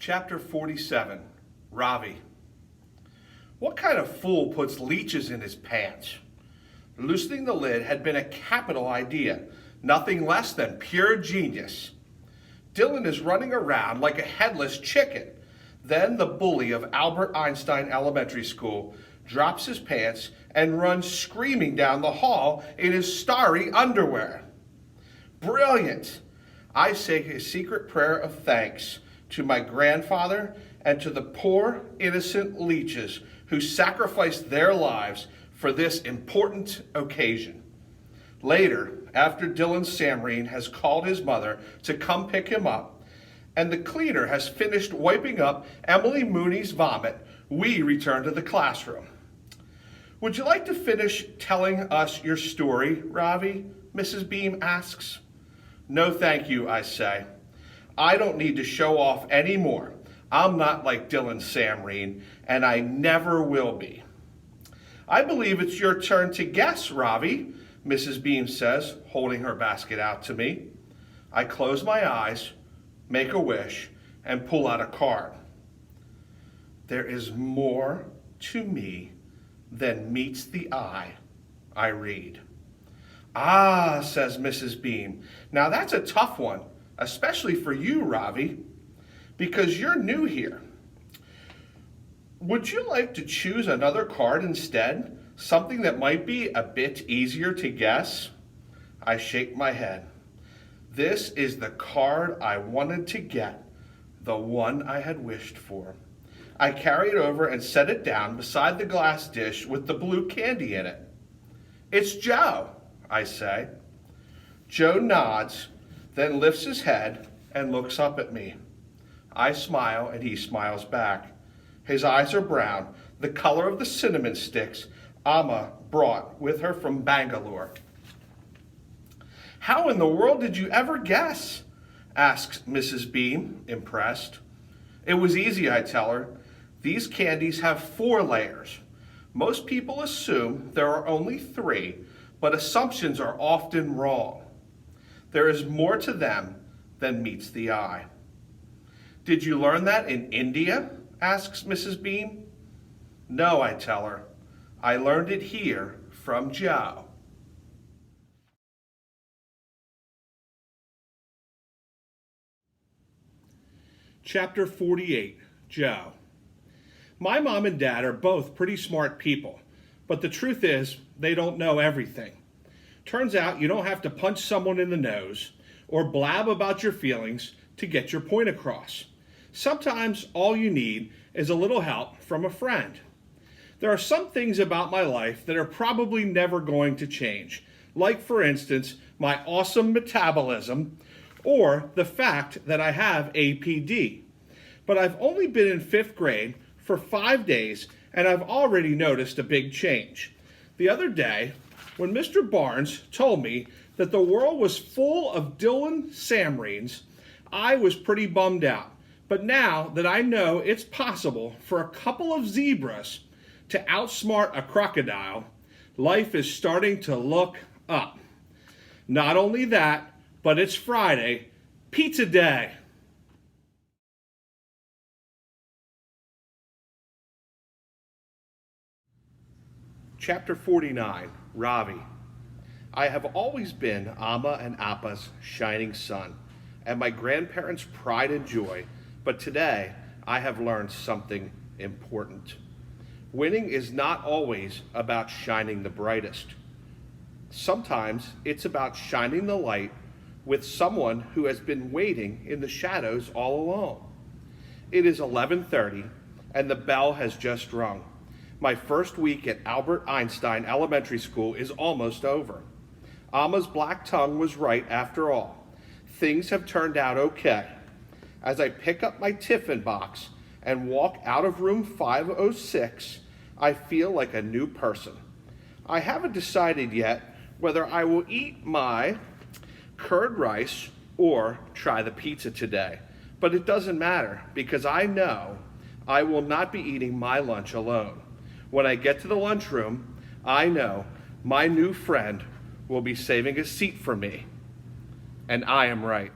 Chapter 47, Ravi. What kind of fool puts leeches in his pants? Loosening the lid had been a capital idea, nothing less than pure genius. Dylan is running around like a headless chicken. Then the bully of Albert Einstein Elementary School drops his pants and runs screaming down the hall in his starry underwear. Brilliant! I say a secret prayer of thanks to my grandfather and to the poor innocent leeches who sacrificed their lives for this important occasion. Later, after Dylan Samreen has called his mother to come pick him up, and the cleaner has finished wiping up Emily Mooney's vomit, we return to the classroom. Would you like to finish telling us your story, Ravi? Mrs. Beam asks. No, thank you, I say. I don't need to show off anymore. I'm not like Dylan Samreen, and I never will be. I believe it's your turn to guess, Ravi, Mrs. Beam says, holding her basket out to me. I close my eyes, make a wish, and pull out a card. There is more to me than meets the eye, I read. Ah, says Mrs. Beam. Now that's a tough one, especially for you, Ravi, because you're new here. Would you like to choose another card instead? Something that might be a bit easier to guess? I shake my head. This is the card I wanted to get, the one I had wished for. I carry it over and set it down beside the glass dish with the blue candy in it. It's Joe, I say. Joe nods, then lifts his head and looks up at me. I smile and he smiles back. His eyes are brown, the color of the cinnamon sticks Amma brought with her from Bangalore. How in the world did you ever guess? Asks Mrs. Beam, impressed. It was easy, I tell her. These candies have 4 layers. Most people assume there are only 3, but assumptions are often wrong. There is more to them than meets the eye. Did you learn that in India? Asks Mrs. Beam. No, I tell her. I learned it here from Joe. Chapter 48, Joe. My mom and dad are both pretty smart people, but the truth is they don't know everything. Turns out you don't have to punch someone in the nose or blab about your feelings to get your point across. Sometimes all you need is a little help from a friend. There are some things about my life that are probably never going to change, like, for instance, my awesome metabolism or the fact that I have APD. But I've only been in 5th grade for 5 days, and I've already noticed a big change. The other day, when Mr. Barnes told me that the world was full of Dylan Samreens, I was pretty bummed out. But now that I know it's possible for a couple of zebras to outsmart a crocodile, life is starting to look up. Not only that, but it's Friday, pizza day. Chapter 49, Ravi. I have always been Amma and Appa's shining sun, and my grandparents' pride and joy, but today I have learned something important. Winning is not always about shining the brightest. Sometimes it's about shining the light with someone who has been waiting in the shadows all along. It is 11:30 and the bell has just rung. My first week at Albert Einstein Elementary School is almost over. Amma's black tongue was right after all. Things have turned out okay. As I pick up my tiffin box and walk out of room 506, I feel like a new person. I haven't decided yet whether I will eat my curd rice or try the pizza today, but it doesn't matter because I know I will not be eating my lunch alone. When I get to the lunchroom, I know my new friend will be saving a seat for me, and I am right.